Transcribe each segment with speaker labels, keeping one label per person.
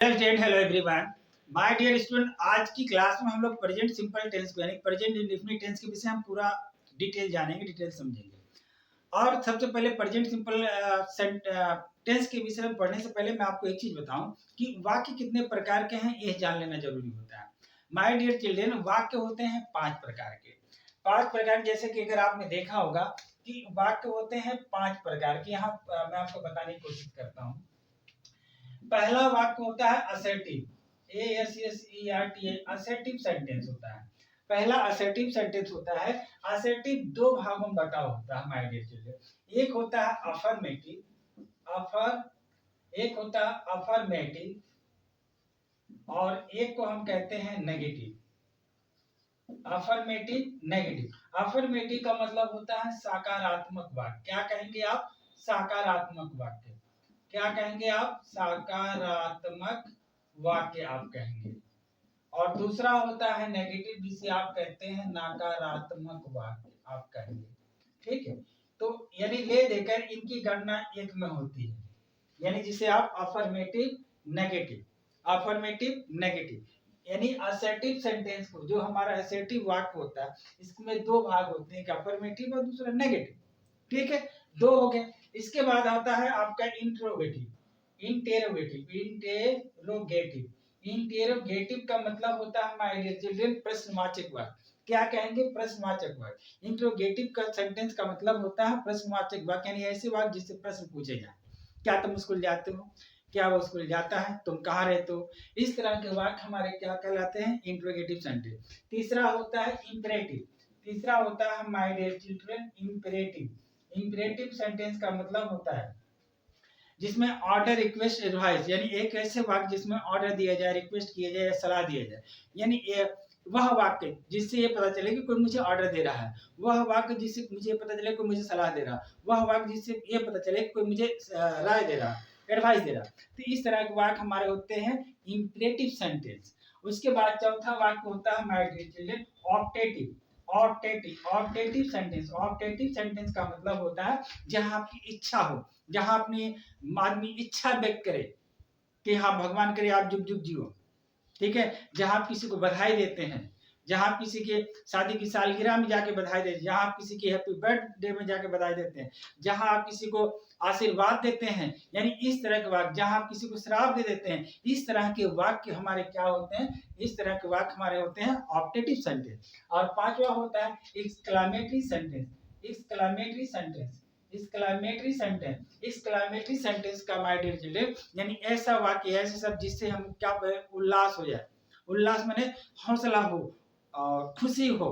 Speaker 1: Hello everyone, my dear student. आज की class में हम लोग प्रेजेंट सिंपल टेंस को यानी प्रेजेंट इंडेफिनिट टेंस के विषय हम पूरा डिटेल जानेंगे, डिटेल समझेंगे। और सबसे पहले प्रेजेंट सिंपल टेंस के विषय में पढ़ने से पहले मैं आपको एक चीज बताऊं कि वाक्य कितने प्रकार के हैं, यह जान लेना जरूरी होता है। माय डियर चिल्ड्रन, वाक्य होते हैं 5 प्रकार के। 5 प्रकार, जैसे कि अगर आपने देखा होगा कि वाक्य होते हैं 5 प्रकार के। यहाँ मैं आपको बताने की कोशिश करता हूँ। पहला वाक्य होता है असर्टिव, ASSERT, असर्टिव सेंटेंस होता है। पहला असर्टिव सेंटेंस होता है। असर्टिव दो भागों में बटा होता है माय डियर चिल्ड्रन। एक होता है अफर्मेटिव, एक होता है अफर्मेटिव और एक को हम कहते हैं नेगेटिव। Affirmative, negative. अफर्मेटिव का मतलब होता है सकारात्मक वाक्य। क्या कहेंगे आप? सकारात्मक वाक्य। क्या कहेंगे आप? सकारात्मक वाक्य आप कहेंगे। और दूसरा होता है नेगेटिव, जिसे आप कहते हैं नकारात्मक वाक्य आप कहेंगे। ठीक है, तो यानी ले देकर इनकी गणना एक में होती है, यानी जिसे आप अफर्मेटिव नेगेटिव, अफर्मेटिव नेगेटिव, यानी असर्टिव सेंटेंस को, जो हमारा असर्टिव वाक्य होता है, इसमें दो भाग होते हैं, एक अफर्मेटिव और दूसरा नेगेटिव। ठीक है, दो हो गए। इसके बाद आता है आपका इंट्रोगेटिव, इंटेरोगेटिव, इंटेरोगेटिव। इंटेरोगेटिव का मतलब होता है माय डियर चिल्ड्रन प्रश्नवाचक वाक्य। क्या कहेंगे? प्रश्नवाचक वाक्य। इंट्रोगेटिव का सेंटेंस का मतलब होता है प्रश्नवाचक वाक्य, यानी ऐसे वाक्य जिससे प्रश्न पूछे जाए। क्या तुम स्कूल जाते हो? क्या वो स्कूल जाता है? तुम कहाँ रहते हो? इस तरह के वाक्य हमारे क्या कहलाते हैं? Interrogative sentence. तीसरा होता है इंपेरेटिव। तीसरा होता है my dear children imperative. Imperative sentence का मतलब होता है जिसमें ऑर्डर, रिक्वेस्ट, एडवाइस, यानी एक ऐसे वाक्य जिसमें ऑर्डर दिया जाए, रिक्वेस्ट किया जाए या सलाह दिया जाए। यानी वह वाक्य जिससे ये पता चले कि कोई मुझे ऑर्डर दे रहा है, वह वाक्य जिससे मुझे पता चले कोई मुझे सलाह दे रहा है, वह वाक्य जिससे ये पता चले कि कोई मुझे राय दे रहा, एडवाइस दे रहा। तो इस तरह के वाक्य हमारे होते हैं इंपेरेटिव सेंटेंस। उसके बाद चौथा वाक्य होता है my dear children optative. Optative, optative sentence. Optative sentence का मतलब होता है जहां आपकी इच्छा हो, जहां अपनी आदमी इच्छा व्यक्त करे कि हाँ भगवान करे आप जुग जुग जियो। ठीक है, जहां आप किसी को बधाई देते हैं, जहां आप किसी के शादी की सालगिरह में जाके बधाई देते हैं, जहां आप किसी के हैप्पी बर्थडे में जाके बधाई देते हैं, जहां आप किसी को आशीर्वाद देते हैं, यानी इस तरह के वाक्य, जहां आप किसी को श्राप दे देते हैं, इस तरह के वाक्य हमारे क्या होते हैं? इस तरह के वाक्य हमारे होते हैं ऑप्टेटिव सेंटेंस। और पांचवा होता है exclamatory sentence. Exclamatory sentence, exclamatory sentence. Exclamatory sentence का माय डियर चिल्ड्रन यानी ऐसा वाक्य, ऐसे शब्द जिससे हम क्या उल्लास हो जाए। उल्लास माने हौसला हो और खुशी हो।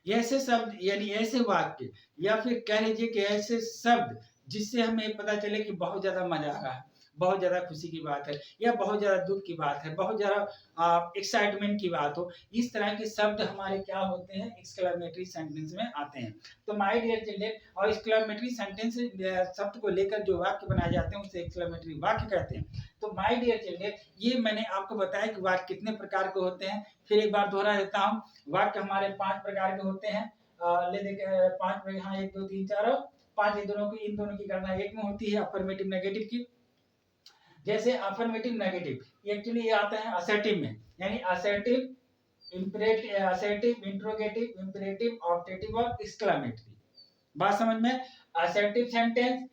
Speaker 1: ऐसे शब्द यानी ऐसे वाक्य, या फिर कह लीजिए कि ऐसे शब्द जिससे हमें पता चले कि बहुत ज्यादा मजा आ रहा है, बहुत ज्यादा खुशी की बात है, या बहुत ज्यादा दुख की बात है, बहुत ज्यादा एक्साइटमेंट की बात हो। इस तरह के शब्द हमारे क्या होते हैं? एक्सक्लेमेटरी सेंटेंस में आते हैं। तो माय डियर चिल्ड्रन, और एक्सक्लेमेटरी सेंटेंस शब्द को लेकर जो वाक्य बनाए जाते हैं उसे एक्सक्लेमेटरी वाक्य कहते हैं। तो माय डियर चिल्ड्रन, ये मैंने आपको बताया कि वाक्य कितने प्रकार के होते हैं। फिर एक बार दोहरा देता हूँ। वाक्य हमारे 5 प्रकार के होते हैं। ले देखे 5 में, हाँ 1 2 3 4 और 5, इन दोनों की गणना एक में होती है, अफर्मेटिव नेगेटिव की। जैसे अफर्मेटिव नेगेटिव एक्चुअली ये आता है असर्टिव में, यानी assertive, imperative, assertive, interrogative, imperative, optative और एक्सक्लेमेटरी। बात समझ में? Assertive sentence,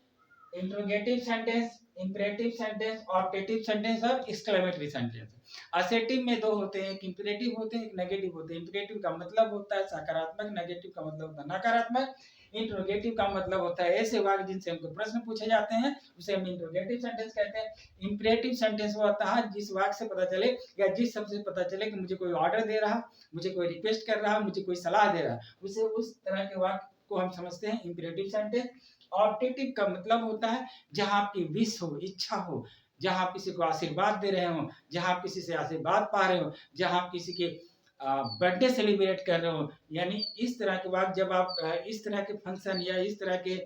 Speaker 1: interrogative sentence, imperative sentence, optative sentence और एक्सक्लेमेटरी सेंटेंस। असर्टिव में दो होते हैं, एक इंपेरेटिव होते हैं, एक नेगेटिव होते हैं। इंपेरेटिव का मतलब होता है सकारात्मक, नेगेटिव का मतलब होता है नकारात्मक। इंट्रोगेटिव का मतलब होता है ऐसे वाक्य जिनसे हमको प्रश्न पूछे जाते हैं, उसे हम इंट्रोगेटिव सेंटेंस कहते हैं। इंपेरेटिव सेंटेंस वो होता है जिस वाक्य से पता चले या जिस शब्द से पता चले कि मुझे कोई ऑर्डर दे रहा, मुझे कोई रिक्वेस्ट कर रहा, मुझे कोई सलाह दे रहा, उसे उस तरह के वाक्य को हम समझते हैं इंपेरेटिव सेंटेंस। ऑप्टेटिव का मतलब होता है जहां आपकी विश हो, इच्छा हो, जहां आप किसी को आशीर्वाद दे रहे हो, जहां आप किसी से आशीर्वाद पा रहे हो, जहां आप किसी के बर्थडे सेलिब्रेट कर रहे हो। यानी इस तरह के बाद जब आप इस तरह के फंक्शन या इस तरह के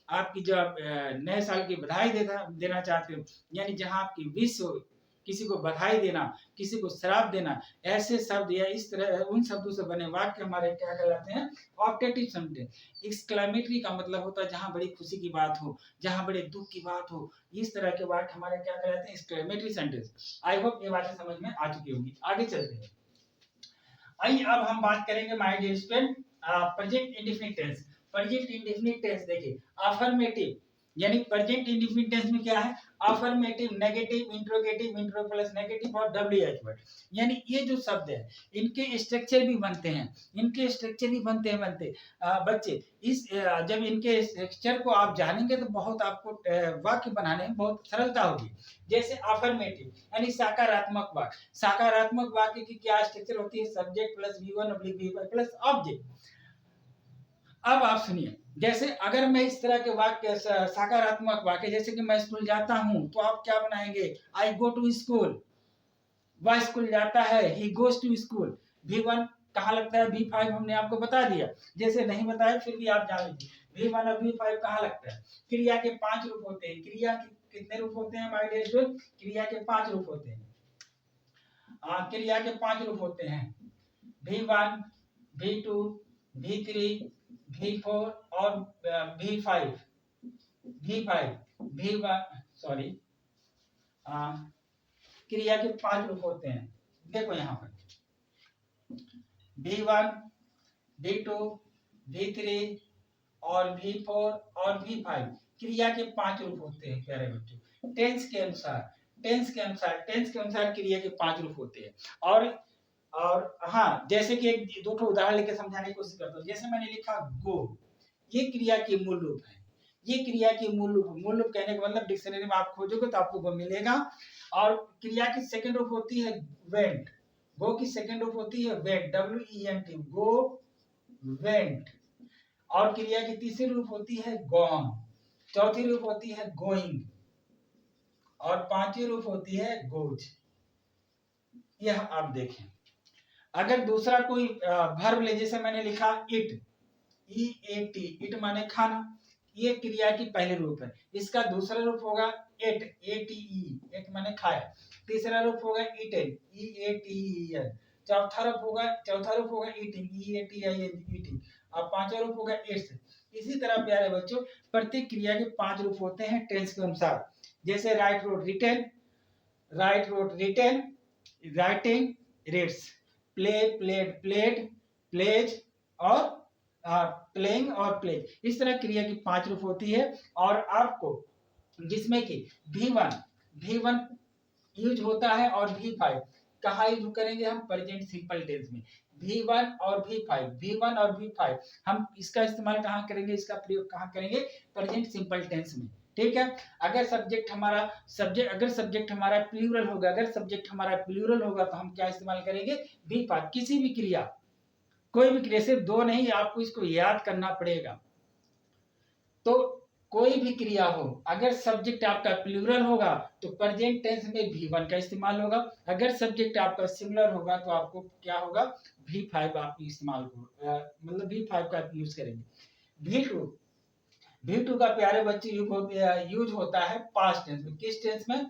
Speaker 1: आपकी जो आप नए साल की बधाई देना चाहते हो, यानी जहां आपकी विश हो, किसी को बधाई देना, किसी को श्राप देना, ऐसे शब्द या इस तरह उन शब्दों से बने वाक्य हमारे क्या कहलाते हैं? Optative sentence. एक्सक्लेमेटरी का मतलब होता है जहां बड़ी खुशी की बात हो, जहां बड़े दुख की बात हो, इस तरह के वाक्य हमारे क्या कहलाते हैं? Exclamatory sentence. आई होप ये बातें समझ में आ चुकी होगी। आगे चलते हैं। आइए अब हम बात करेंगे my dear student present indefinite tense. Present indefinite tense देखिए, अफर्मेटिव यानी प्रेजेंट इंडेफिनिट टेंस में क्या है? Affirmative, negative, interrogative, intro plus negative और डब्ल्यूएच वर्ड। यानी ये जो शब्द है इनके स्ट्रक्चर भी बनते हैं, इनके स्ट्रक्चर भी बनते बच्चे इस जब इनके स्ट्रक्चर को आप जानेंगे तो बहुत आपको वाक्य बनाने में बहुत सरलता होगी। जैसे अफर्मेटिव यानी सकारात्मक वाक्य। सकारात्मक वाक्य की क्या स्ट्रक्चर होती है? Subject plus V1 V5 plus object. अब आप सुनिए, जैसे अगर मैं इस तरह के वाक्य सकारात्मक वाक्य जैसे कि मैं स्कूल जाता हूं, तो आप क्या बनाएंगे? आई गो टू स्कूल। वह स्कूल जाता है, ही गोज टू स्कूल। V1 कहाँ लगता है? V5 हमने आपको बता दिया। जैसे नहीं बताया फिर भी आप जान लीजिए V1 और V5 कहाँ लगता है। क्रिया के 5 रूप होते हैं। क्रिया के कितने रूप होते हैं माय डियर स्टूडेंट? क्रिया के 5 रूप होते हैं। क्रिया के 5 रूप होते हैं। V1, V2, V3, V4 और V5। सॉरी, क्रिया के 5 रूप होते हैं। देखो यहाँ पर V1, V2, V3 और V4 और V5 क्रिया के 5 रूप होते हैं प्यारे बच्चों। टेंस के अनुसार क्रिया के 5 रूप होते हैं। और हाँ, जैसे कि एक दो उदाहरण लेके समझाने की कोशिश करता हूँ। जैसे मैंने लिखा गो, ये क्रिया की मूल रूप है। ये क्रिया की मूल रूप कहने का मतलब डिक्शनरी में आप खोजोगे तो आपको वो मिलेगा। और क्रिया की सेकंड रूप होती है वेंट। गो की सेकंड रूप होती है वेंट, WENT, गो वेंट। और क्रिया की तीसरी रूप होती है गॉन, चौथी रूप होती है गोइंग और पांचवी रूप होती है गोज। यह आप देखें। अगर दूसरा कोई वर्ब ले, जैसे मैंने लिखा इट, EAT, इट माने खाना, ये क्रिया की पहले रूप है। इसका दूसरा रूप होगा एट, ATE, एट माने खाया। तीसरा रूप होगा ईटेन, EATEN। चौथा रूप होगा ईटिंग, EATING। और पांचवा रूप होगा इट्स। इसी तरह प्यारे बच्चों प्रत्येक क्रिया के 5 रूप होते हैं टेंस के अनुसार। जैसे write rode written, writing reads, play played played, plays और प्लेइंग और प्ले। इस तरह क्रिया की 5 रूप होती है। और आपको जिसमें कि V1 यूज होता है और V5 कहाँ यूज करेंगे हम? प्रेजेंट सिंपल टेंस में। V1 और V5 हम इसका इस्तेमाल कहाँ करेंगे? इसका प्रयोग कहाँ करेंगे? प्रेजेंट सिंपल टेंस में। ठीक है। अगर सब्जेक्ट हमारा प्लूरल होगा तो हम क्या इस्तेमाल करेंगे? V5। किसी भी क्रिया, कोई भी क्रिया, सिर्फ 2 नहीं, आपको इसको याद करना पड़ेगा। तो कोई भी क्रिया हो, अगर सब्जेक्ट आपका प्लूरल होगा तो प्रेजेंट टेंस में V1 का इस्तेमाल होगा। अगर सब्जेक्ट आपका सिंगुलर होगा तो आपको क्या होगा? V5 आप इस्तेमाल मतलब V5 का यूज करेंगे। V2 का प्यारे बच्चे यूज होता है पास्ट टेंस में। किस टेंस में?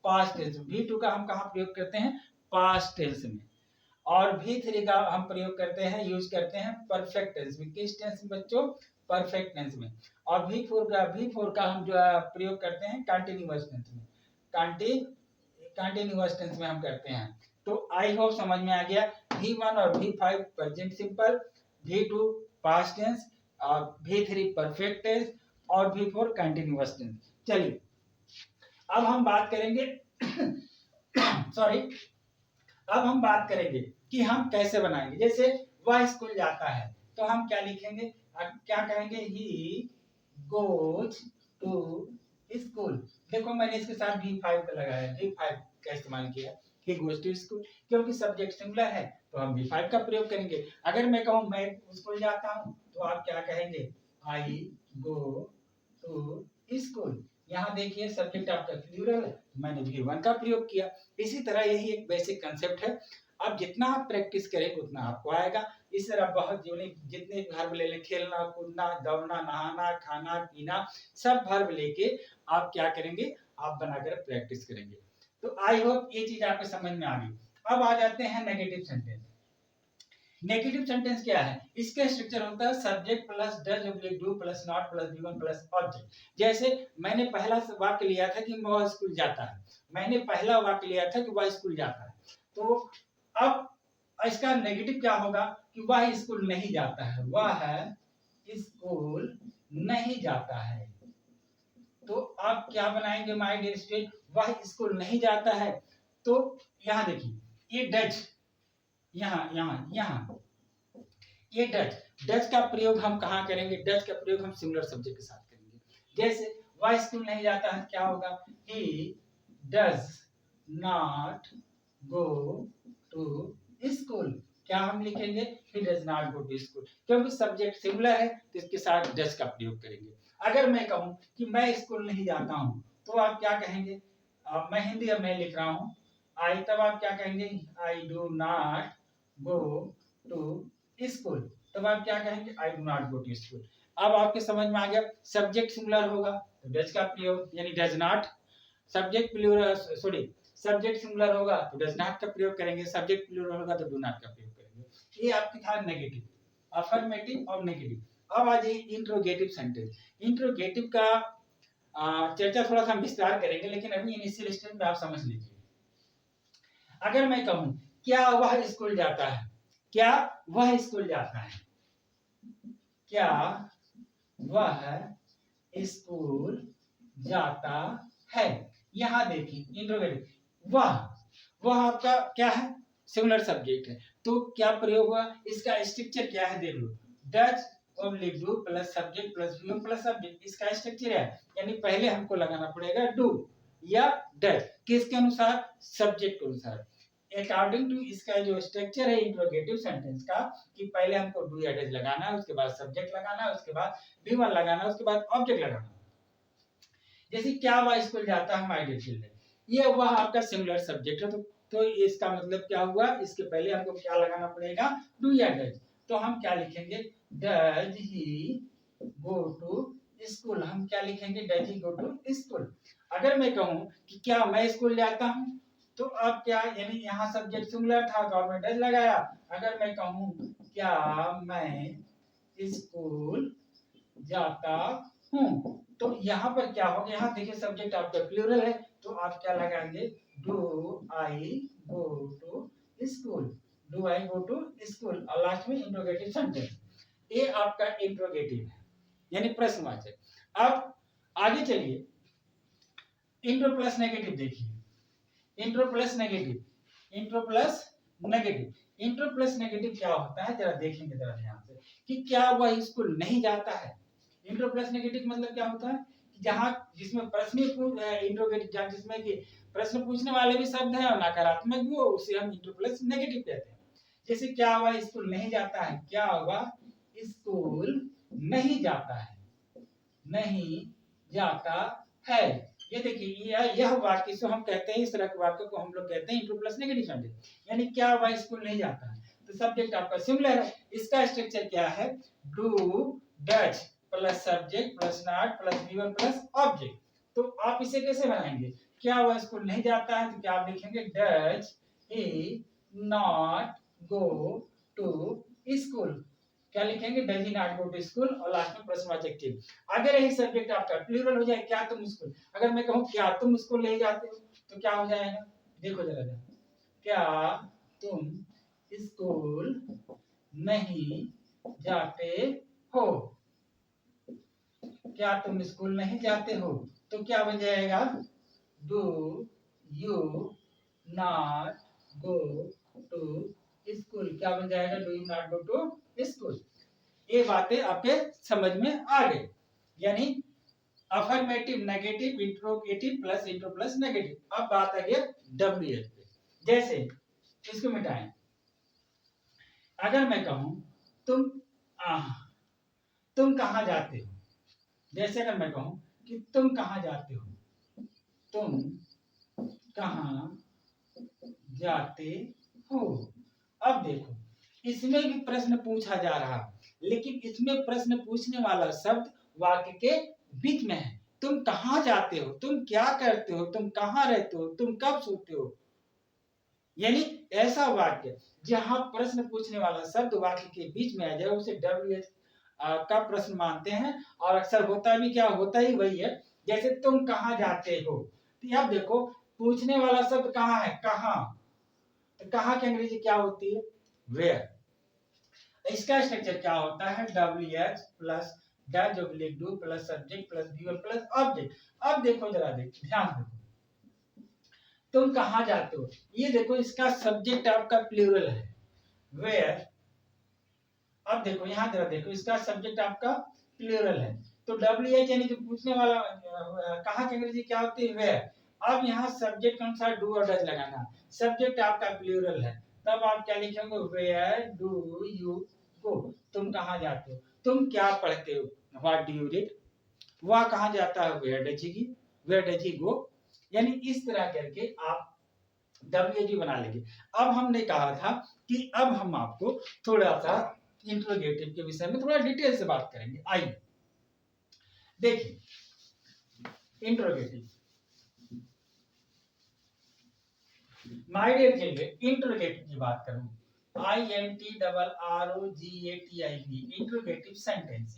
Speaker 1: पास्ट टेंस में। V2 का हम कहाँ प्रयोग करते हैं? पास्ट टेंस में। और V3 का हम प्रयोग करते हैं, यूज करते हैं परफेक्ट टेंस में। किस टेंस में बच्चों? परफेक्ट टेंस में। और V4 का हम जो प्रयोग करते हैं कंटिन्यूअस टेंस में। कंटिन्यूअस टेंस में हम करते हैं। तो आई होप समझ में आ गया। V1 और V5 present simple, V2 past tense और V3 परफेक्ट टेंस और V4 कंटिन्यूअस टेंस। चलिए अब हम बात करेंगे अब हम बात करेंगे कि हम कैसे बनाएंगे। जैसे वह स्कूल जाता है तो हम क्या लिखेंगे? क्या कहेंगे? He goes to school. देखो मैंने इसके साथ V5 का लगाया, V5 का इस्तेमाल किया। ही गोज टू स्कूल क्योंकि सब्जेक्ट सिंगुलर है तो हम V5 का प्रयोग करेंगे। अगर मैं कहूँ मैं स्कूल जाता हूँ तो आप क्या कहेंगे? आई गो टू स्कूल। यहाँ देखिए सब्जेक्ट आपका प्लूरल है, मैंने V1 का प्रयोग किया। इसी तरह यही एक बेसिक कंसेप्ट है। अब जितना आप प्रैक्टिस करेंगे उतना आपको आएगा। इस तरह बहुत जितने वर्ब ले लें, खेलना, कूदना, दौड़ना, नहाना, खाना, पीना, सब वर्ब लेके आप क्या करेंगे? आप बनाकर प्रैक्टिस करेंगे। तो आई होप ये चीज आपको समझ में आ गई। अब आ जाते हैं नेगेटिव सेंटेंस। नेगेटिव सेंटेंस क्या है? इसका स्ट्रक्चर होता है subject plus does oblique do plus not plus V one plus object. जैसे मैंने पहला वाक्य लिया था कि वह स्कूल जाता है, मैंने पहला वाक्य लिया था कि वह स्कूल जाता है, तो अब इसका नेगेटिव क्या होगा कि वह स्कूल नहीं जाता है, वह स्कूल नहीं जाता है। तो आप क्या बनाएंगे माय डियर स्टूडेंट? वह स्कूल नहीं जाता है। तो यहां देखिए ये डज, यहाँ यहाँ यहाँ ये डज का प्रयोग हम कहाँ करेंगे? डज का प्रयोग हम सिंगुलर सब्जेक्ट के साथ करेंगे। जैसे वह स्कूल नहीं जाता है, क्या होगा? He does not go to school. क्या हम लिखेंगे? He does not go to school, क्योंकि सब्जेक्ट सिंगुलर है तो इसके साथ डज का प्रयोग करेंगे। अगर मैं कहूं कि मैं स्कूल नहीं जाता हूं, तो आप क्या कहेंगे? मैं हिंदी अब मैं लिख रहा हूं आई, तब आप क्या कहेंगे? I do not go to school. तब आप क्या कहेंगे? I do not go to school. अब आपके समझ में आ गया, सब्जेक्ट सिंगुलर होगा तो डज का प्रयोग, यानी does not. Subject plural, sorry, subject singular होगा तो डज नॉट का प्रयोग करेंगे, सब्जेक्ट प्लूरल होगा तो डू नॉट का प्रयोग करेंगे। ये आपकी था नेगेटिव, अफर्मेटिव और नेगेटिव। अब आ जाइए इंट्रोगेटिव सेंटेंस। इंट्रोगेटिव का चर्चा थोड़ा सा हम विस्तार करेंगे, लेकिन अभी इनिशियल स्टेज में आप समझ लीजिए। अगर मैं कहूं क्या वह स्कूल जाता है, क्या वह स्कूल जाता है, क्या वह स्कूल जाता है, यहां देखिए इंट्रोगेटिव, वह आपका क्या है? सिंगुलर सब्जेक्ट है, तो क्या प्रयोग हुआ? इसका स्ट्रक्चर क्या है? देख लो, does oblique do plus subject plus verb plus subject, इसका स्ट्रक्चर है। यानी पहले हमको लगाना पड़ेगा डू या डज, किसके अनुसार? सब्जेक्ट के अनुसार। अकॉर्डिंग टू इसका जो स्ट्रक्चर है इंट्रोगेटिव सेंटेंस का, कि पहले हमको डू या डज लगाना है, उसके बाद सब्जेक्ट लगाना है, उसके बाद बी वन लगाना है, उसके बाद ऑब्जेक्ट लगाना है। जैसे क्या वह स्कूल जाता है, माय डियर चिल्ड्रन, ये वह आपका सिंगुलर सब्जेक्ट है, तो इसका मतलब क्या हुआ? इसके पहले हमको क्या लगाना पड़ेगा? डू या डज। तो हम क्या लिखेंगे? Does he go to school. हम क्या लिखेंगे? Does he go to school. अगर मैं कहूं कि क्या मैं स्कूल जाता हूं, तो अब क्या, यानी यहाँ सब्जेक्ट सिंगुलर था तो मैं डज लगाया। अगर मैं कहूं क्या मैं स्कूल जाता हूं, तो यहाँ पर क्या होगा? यहाँ देखिए सब्जेक्ट आपका प्लूरल है, तो आप क्या लगाएंगे? Do I go to school, do I go to school, और लास्ट में इंट्रोगेटिव सेंटेंस। ये आपका इंट्रोगेटिव है, यानी प्रश्नवाचक। अब आगे चलिए, इंट्रो प्लस नेगेटिव देखिए। Intro plus negative, intro plus negative, intro plus negative क्या होता है? जरा देखेंगे जरा ध्यान से, कि क्या वह स्कूल नहीं जाता है। इंट्रो प्लस नेगेटिव मतलब क्या होता है? जहां जिसमें प्रश्न इंट्रोगेटिव, जिसमें कि प्रश्न पूछने वाले भी शब्द हैं और नकारात्मक भी हो, उसे हम इंट्रो प्लस नेगेटिव कहते हैं। जैसे क्या वह स्कूल नहीं जाता है, क्या वह स्कूल नहीं जाता है, नहीं जाता है। ये देखिए यह वाक्य से हम कहते हैं, इस तरह के वाक्य को हम लोग कहते हैं इंट्रो प्लस नेगेटिव सेंटेंस। यानी क्या वह स्कूल नहीं जाता है, तो सब्जेक्ट आपका सिंगुलर है, इसका स्ट्रक्चर क्या है? Do does plus subject plus not plus V one plus object. तो आप इसे कैसे बनाएंगे? क्या वह स्कूल नहीं जाता है, तो क्या आप लिखेंगे? Does he not go to school. क्या लिखेंगे? Does he not go to school, और लास्ट में प्रश्नवाचक चिन्ह। अगर यही सब्जेक्ट आपका प्लूरल हो जाए, क्या तुम स्कूल, अगर मैं कहूं क्या तुम स्कूल नहीं जाते हो, तो क्या हो जाएगा? देखो जरा, क्या तुम स्कूल नहीं जाते हो, क्या तुम स्कूल नहीं जाते हो, तो क्या बन जाएगा? Do you not go to school. क्या बन जाएगा? Do you not go to school. ये बातें आपके समझ में आ गई, यानी affirmative, negative, interrogative plus intro plus negative. अब बात आ गई डब्ल्यूएच पे। जैसे इसको मिटाएं, अगर मैं कहूं तुम कहां जाते हो, जैसे अगर मैं कहूं कि तुम कहां जाते हो, तुम कहां जाते हो। अब देखो, इसमें भी प्रश्न पूछा जा रहा, लेकिन इसमें प्रश्न पूछने वाला शब्द वाक्य के बीच में है, तुम कहाँ जाते हो, तुम क्या करते हो, तुम कहाँ रहते हो, तुम कब सोते हो। यानी ऐसा वाक्य जहां प्रश्न पूछने वाला शब्द वाक्य के बीच में आ जाए उसे WH का प्रश्न मानते हैं। और अक्सर होता भी क्या होता ही वही है, जैसे तुम कहाँ जाते हो, तो अब देखो पूछने वाला शब्द कहाँ है, कहाँ, तो कहाँ की अंग्रेजी क्या होती है, वेयर। इसका स्ट्रक्चर क्या होता है, WH plus does oblique do plus subject plus verb plus object. अब देखो जरा देखो ध्यान देखो, तुम कहाँ जाते हो, ये देखो इसका सब्जेक्ट आपका प्लूरल है वेयर। अब देखो यहाँ जरा देखो इसका सब्जेक्ट आपका प्लूरल है, तो WH यानी जो पूछने वाला कहाँ की अंग्रेजी क्या होती है, वेयर। अब यहाँ सब्जेक्ट के अनुसार डू और डज लगाना, सब्जेक्ट आपका प्लूरल है, तब आप क्या लिखेंगे, वेयर डू यू गो, तुम कहाँ जाते हो, तुम क्या पढ़ते हो, व्हाट डू यू रीड, वह कहाँ जाता है, वेयर डज ही गो। यानी इस तरह करके आप WH बना लेंगे। अब हमने कहा था कि अब हम आपको थोड़ा सा इंट्रोगेटिव के विषय में थोड़ा डिटेल से बात करेंगे। आइए देखिए interrogative, my dear children, interrogative की बात करूं, INTRROGATIV, interrogative sentence.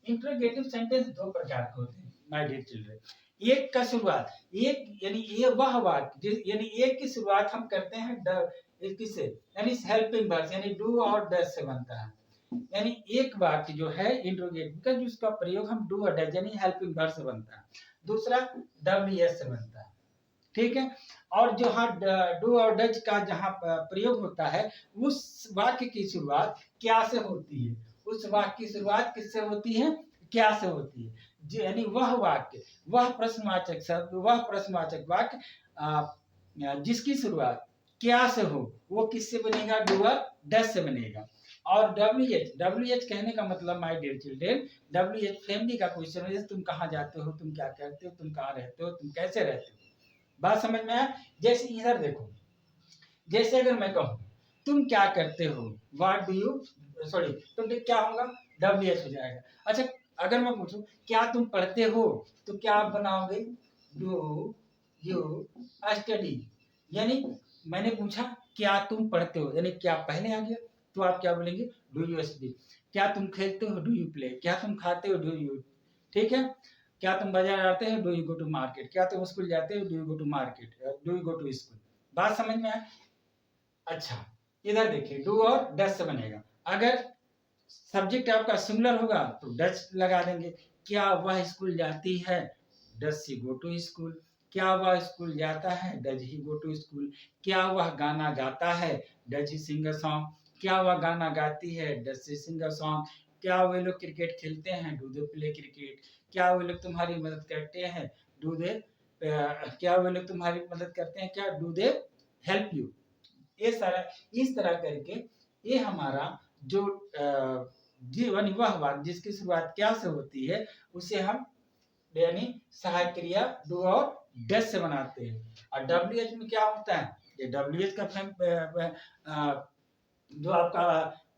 Speaker 1: Interrogative sentence दो प्रकार के होते हैं माय डियर चिल्ड्रन। एक का शुरुआत, एक यानी ये वह वाक्य यानी एक की शुरुआत हम करते हैं किससे, यानी हेल्पिंग वर्ब यानी डू और डज से बनता है। यानी एक वाक्य जो है इंट्रोगेटिव का जिसका प्रयोग हम डू और डज यानी हेल्पिंग वर्ब से बनता है, दूसरा WS से बनता है, ठीक है। और जो डू और डज का जहाँ प्रयोग होता है उस वाक्य की शुरुआत क्या से होती है, उस वाक्य की शुरुआत किससे होती है, क्या से होती है, यानी वह वाक्य, वह प्रश्नवाचक शब्द, वह प्रश्नवाचक वाक्य जिसकी शुरुआत क्या से हो वो किससे बनेगा, डू और डज से बनेगा। और WH कहने का मतलब my dear children, WH family का क्वेश्चन है, तुम कहाँ जाते हो, तुम क्या करते हो, तुम कहाँ रहते हो, तुम कैसे रहते हो, बात समझ में आया। जैसे इधर देखो, जैसे अगर मैं कहूँ तुम क्या करते हो, व्हाट डू यू, सॉरी तो क्या होगा, WH हो जाएगा। अच्छा अगर मैं पूछूं क्या तुम पढ़ते हो, तो क्या आप बनाओगे, डू यू स्टडी। यानी मैंने पूछा क्या तुम पढ़ते हो, यानी क्या पहले आ गया, तो आप क्या बोलेंगे, डू यू स्टडी। क्या तुम खेलते हो, डू यू प्ले। क्या तुम खाते हो, डू यू, ठीक है। क्या तुम बाजार आते हो, do you go to market. क्या तुम स्कूल जाते हो, do you go to market, do you go to school. बात समझ में आए। अच्छा इधर देखिए डू और डज से बनेगा, अगर सब्जेक्ट आपका सिंगुलर होगा तो डज लगा देंगे, क्या वह स्कूल जाती है, does she go to school. क्या वह स्कूल जाता है, does he go to school. क्या वह गाना गाता है, does he Singh a song. क्या वह गाना गाती है, does she Singh a song. क्या वे लोग क्रिकेट खेलते हैं, डू दे प्ले क्रिकेट। क्या वे लोग तुम्हारी मदद करते हैं, डू दे क्या वे लोग तुम्हारी मदद करते हैं, क्या डू दे हेल्प यू। ये सारा इस तरह करके ये हमारा जो जीवन वह वाक्य जिसकी शुरुआत क्या से होती है उसे हम यानी सहायक क्रिया डू और डज से बनाते हैं। और WH में क्या होता है, ये WH का जो आपका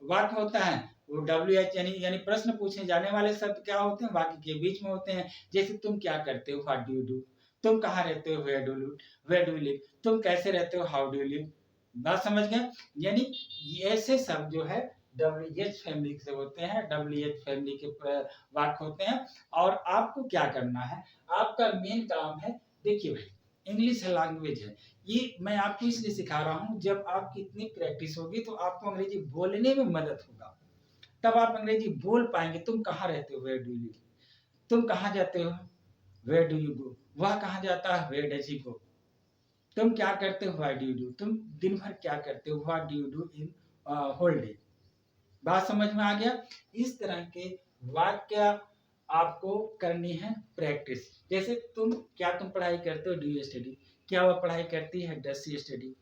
Speaker 1: वाक्य होता है वो WH यानी प्रश्न पूछे जाने वाले शब्द क्या होते हैं, वाक्य के बीच में होते हैं। जैसे तुम क्या करते हो, व्हाट डू यू डू। तुम कहाँ रहते हो, वेयर डू यू लिव। तुम कैसे रहते हो, हाउ डू यू लिव। बात समझ गए। यानी ऐसे शब्द जो है WH फैमिली से होते हैं, WH फैमिली के वाक्य होते हैं। और आपको क्या करना है, आपका मेन काम है, देखिए भाई इंग्लिश लैंग्वेज है, ये मैं आपको इसलिए सिखा रहा हूँ, जब आपकी इतनी प्रैक्टिस होगी तो आपको अंग्रेजी बोलने में मदद होगा, तब आप अंग्रेजी बोल पाएंगे। तुम कहाँ रहते हो, वेयर डू यू लिव। तुम कहाँ जाते हो, वेयर डू यू गो। वह कहाँ जाता है, वेयर डज ही गो। तुम क्या करते हो, व्हाट डू यू डू। तुम दिन भर क्या करते हो, what do you do in whole day. बात समझ में आ गया। इस तरह के वाक्य आपको करनी है प्रैक्टिस। जैसे तुम पढ़ाई करते हो, डू यू स्टडी। क्या वह पढ़ाई करती है, डज शी स्टडी।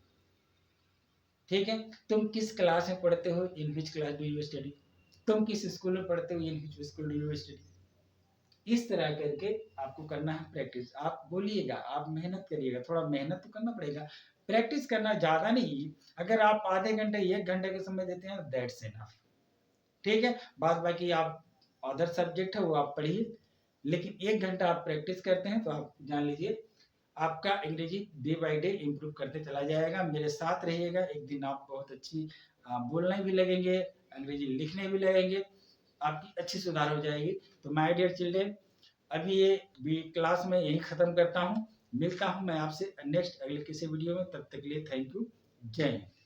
Speaker 1: ठीक है। तुम किस क्लास में पढ़ते हो, in which class do you study. तुम किस स्कूल में पढ़ते हो, in which school do you study. इस तरह करके आपको करना है प्रैक्टिस। आप बोलिएगा, आप मेहनत करिएगा, थोड़ा मेहनत तो करना पड़ेगा, प्रैक्टिस करना, ज्यादा नहीं। अगर आप आधे घंटे 1 घंटे का समय देते हैं दैट्स इनफ, ठीक है। बाद बाकी आप अदर सब्जेक्ट है वो आप पढ़िए, लेकिन 1 घंटा आप प्रैक्टिस करते हैं तो आप जान लीजिए आपका अंग्रेजी डे बाय डे इम्प्रूव करते चला जाएगा। मेरे साथ रहिएगा, एक दिन आप बहुत अच्छी बोलने भी लगेंगे, अंग्रेजी लिखने भी लगेंगे, आपकी अच्छी सुधार हो जाएगी। तो माय डियर चिल्ड्रन, अभी ये क्लास में यहीं ख़त्म करता हूँ। मिलता हूँ मैं आपसे नेक्स्ट अगले किसी वीडियो में, तब तक के लिए थैंक यू। जय हिंद।